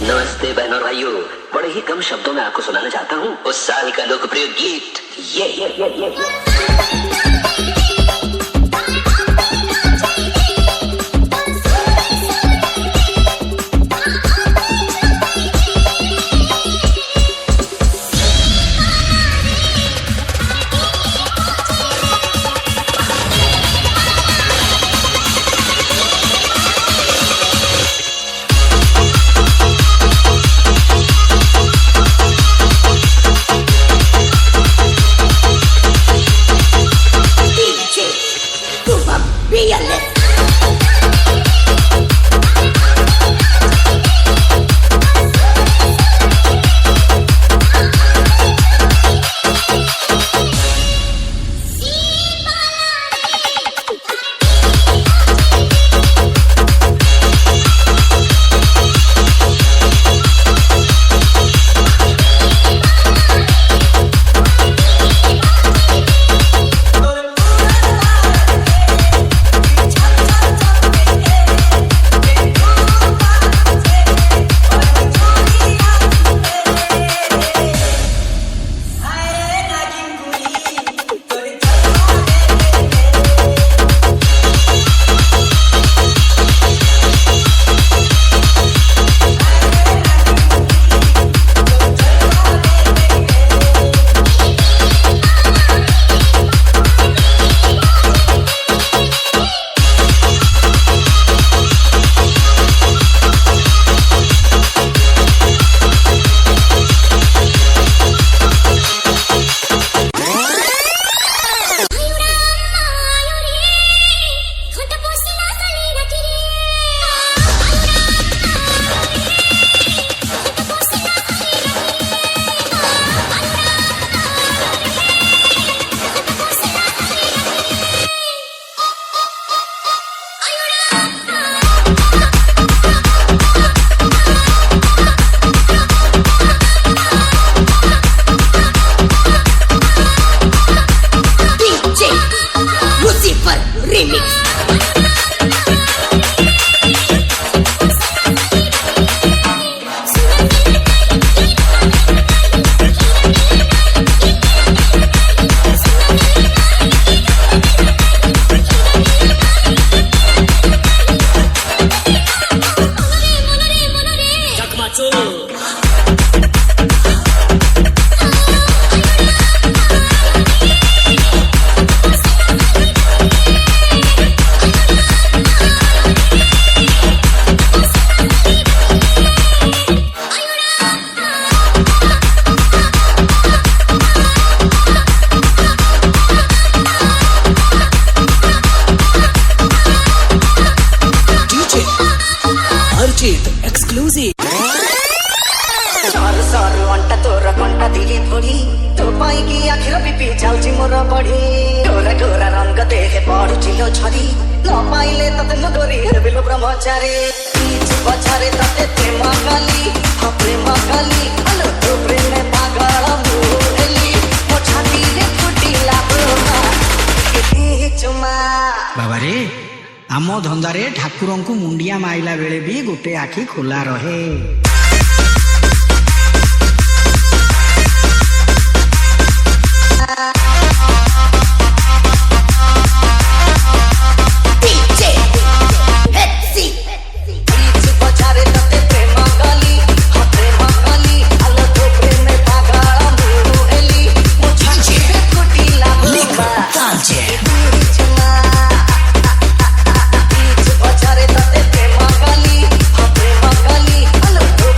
नमस्ते बहनों और भाइयों, बड़े ही कम शब्दों में आपको सुनाना चाहता हूँ उस साल का लोकप्रिय गीत ये। बाबारे आम धंदारे ठाकुर को मुंडिया माइला बेले भी गोटे आखि खोला रहे। Hello.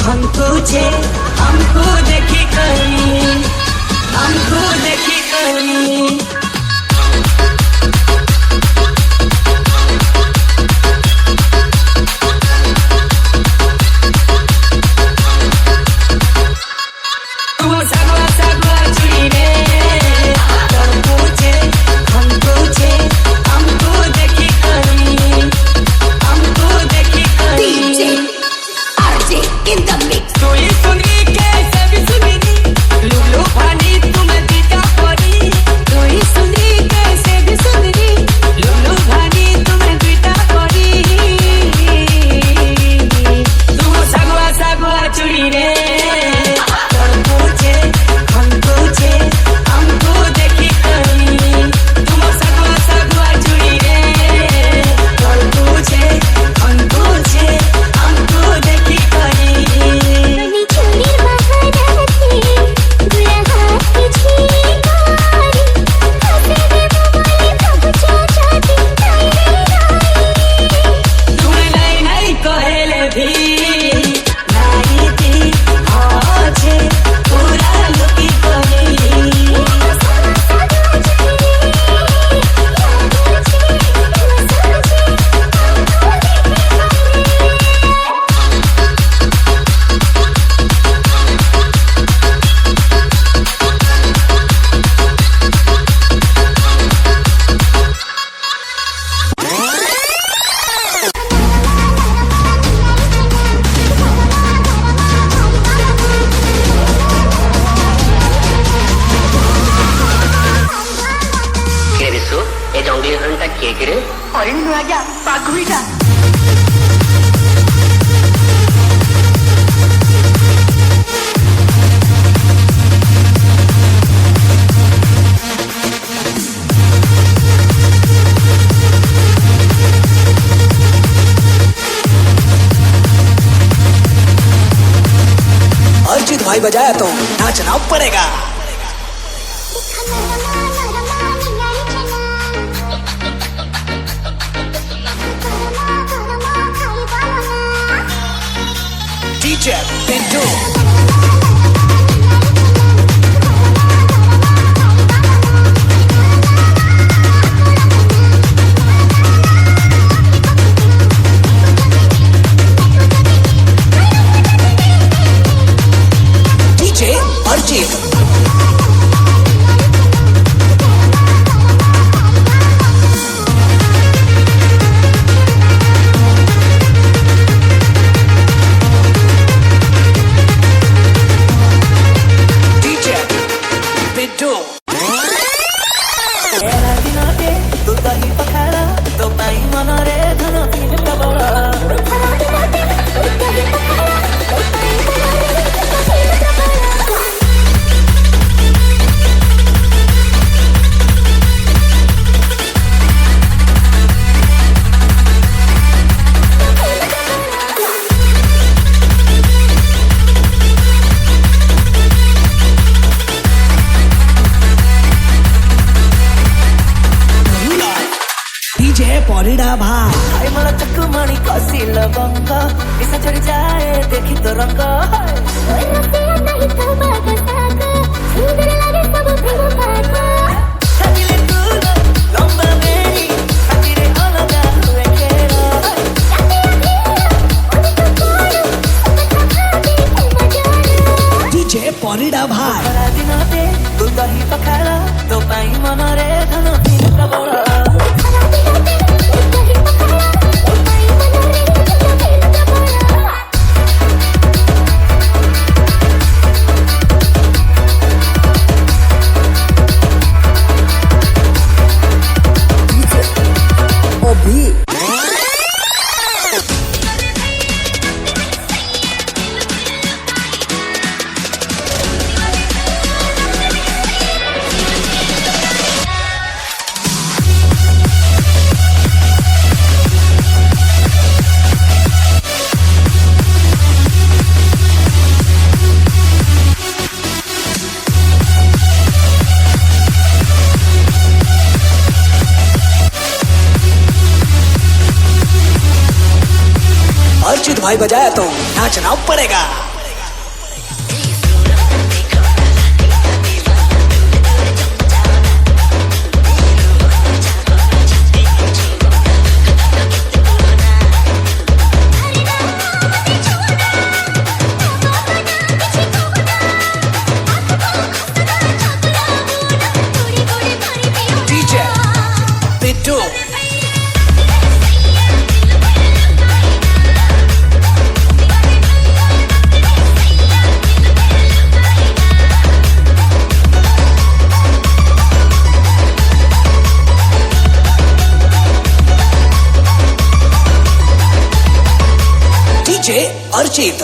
हमको देखी कहीं, हमको देखी कहीं। भाई बजाया तो नाचना पड़ेगा। DJ Pinto परिडा भाई मला चकमणी कसिल बंग दिसा चढ़ जाए देखी तो रंग डीजे परिडा भाई दिनते तू दही पखाला तो पाई मन रे धन फिर कबड़ा अर्चित भाई बजाया तो नाचना पड़ेगा। पिट्टू DJ Archit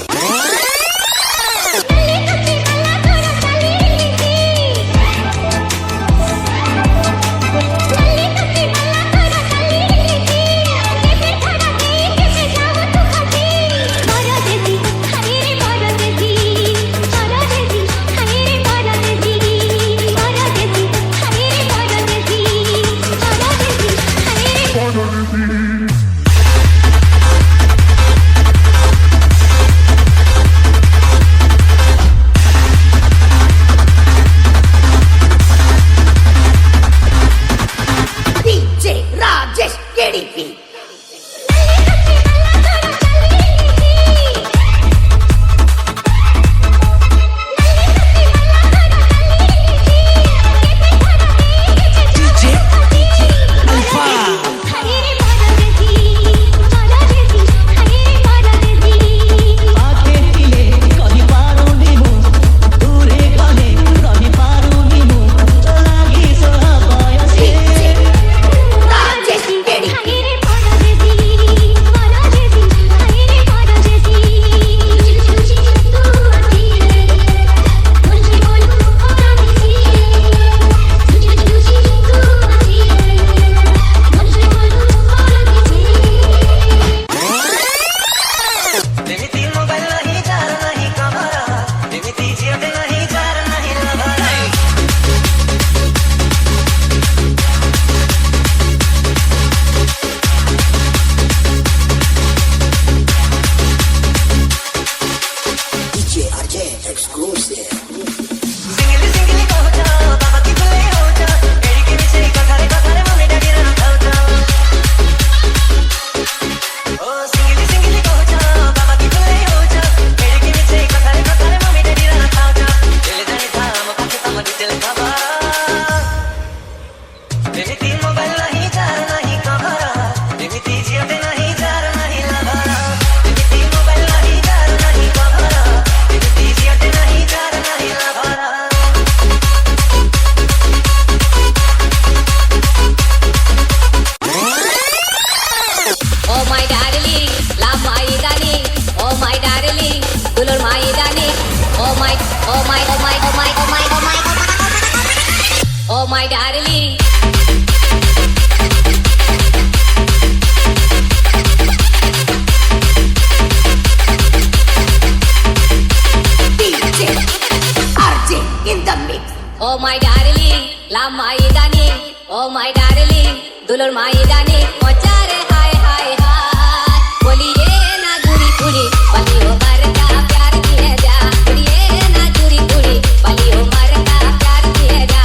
my darling. DJ RJ in the mix. Oh my darling, la maidani. Oh my darling, dulur maidani. Mochare hai hai hai. Boliye na duri duri, baliyo marka प्यार किए जा. Boliye na duri duri, baliyo marka प्यार किए जा.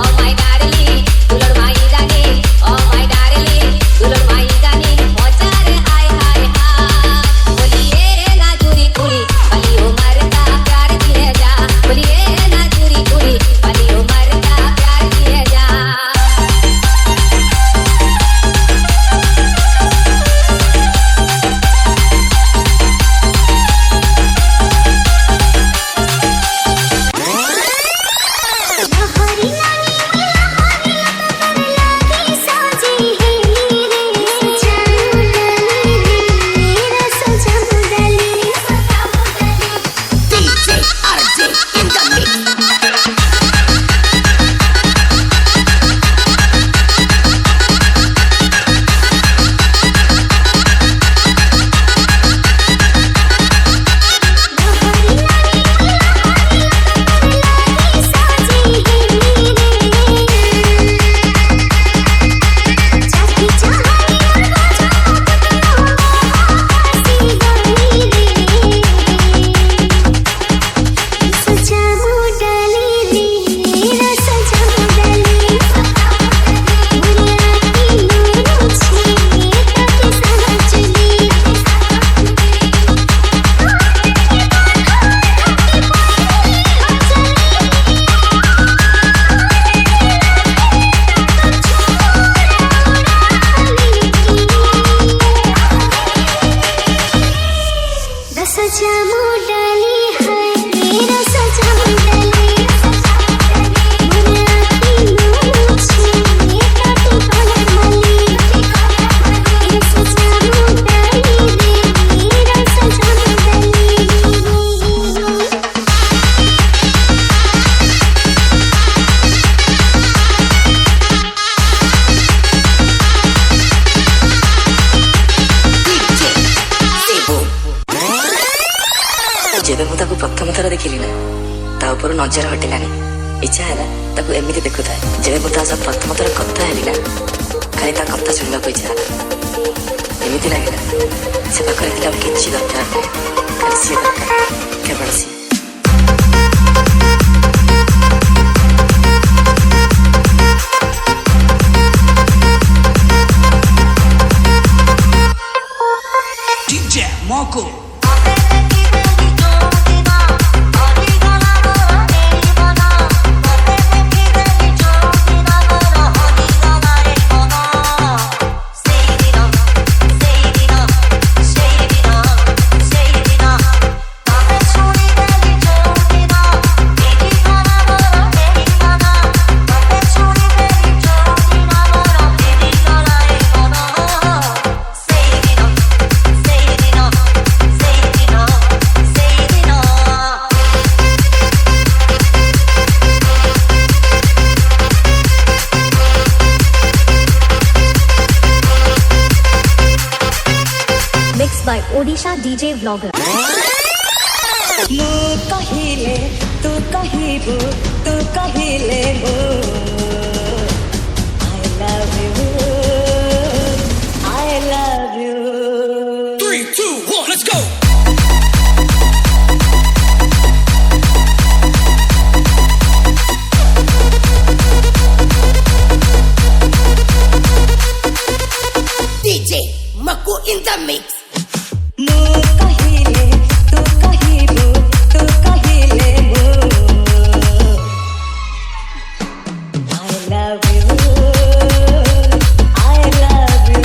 Oh my darling, dulur maidani. Oh my darling, dulur maidani. Mochare hai hai hai. Boliye na duri duri, baliyo marka प्यार किए जा. Boliye na duri duri, baliyo marka प्यार किए जा. प्रथम थर देखिली ना ता ऊपर नजर हटिलानी इच्छा है ताकू एमती देखुए जब मुझे सब प्रथम थर कथा है ना खाली ता कथा शुणा इच्छा एमती लगे से पाखे कि दरकार खाली सी दरकार केवल सी DJ Moko. by Odisha DJ Vlogger. ମୁଁ କହିଲେ ତୁ କହିବୁ ତୁ କହିଲେ ମୁଁ I love you 3, 2, 1, let's go. DJ Maku in the mix. ମୁଁ କହିଲେ ତୁ କହିବୁ ତୁ କହିଲେ ମୁଁ I love you I love you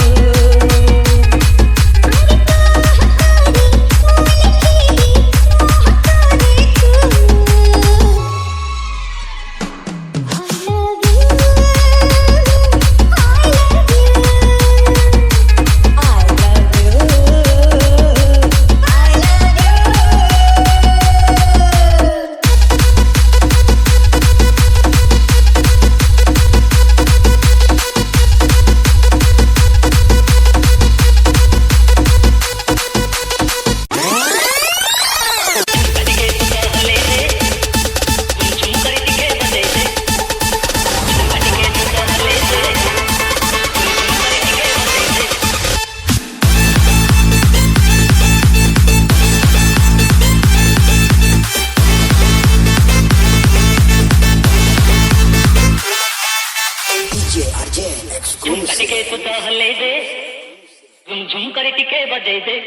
टिके तो हले दे झुम झुम कर टिके बजे दे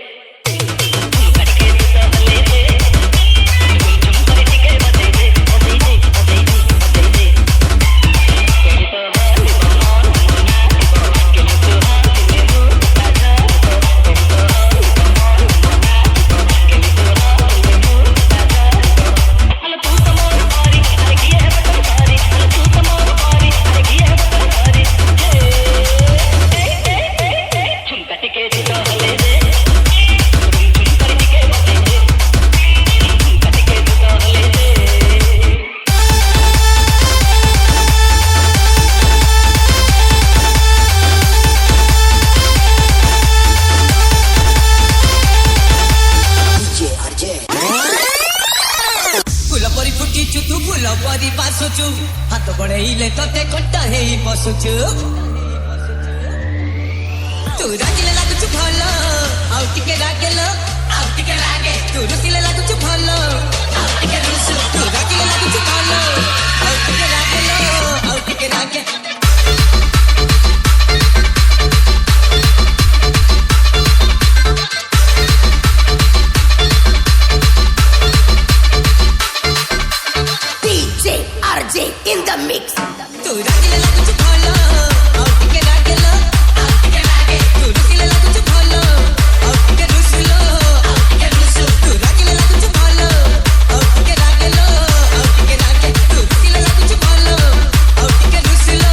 हाथ बढ़े ते कटा हे बसुचु तू रागिले लागुचु भल आउ टिके लागे तू रुसिले लागुचु भल आउ टिके रुसु तू रागिले लागुचु भल आउ टिके लागे in the mix. Tu ragile la kuch bhalo, aur tike ragelo, aur tike lage. Tu rusile la kuch bhalo, aur tike rusilo, aur tike rusu. Tu ragile la kuch bhalo, aur tike ragelo, aur tike lage. Tu rusile la kuch bhalo, aur tike rusilo,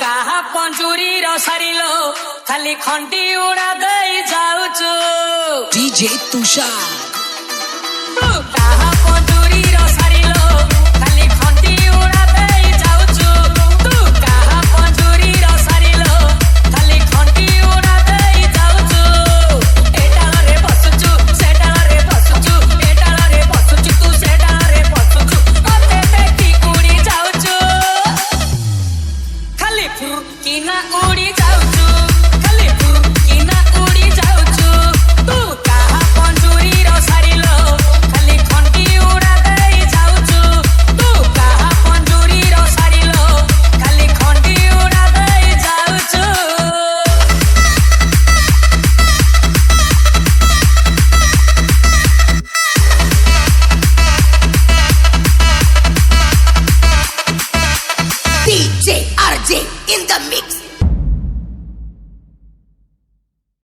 କାହା ପଞ୍ଜୁରୀର ସାରିଲ ଖାଲି ଖଣ୍ଡି ଉଡ଼ା ଦେଇ ଯାଉଛୁ DJ Tushar.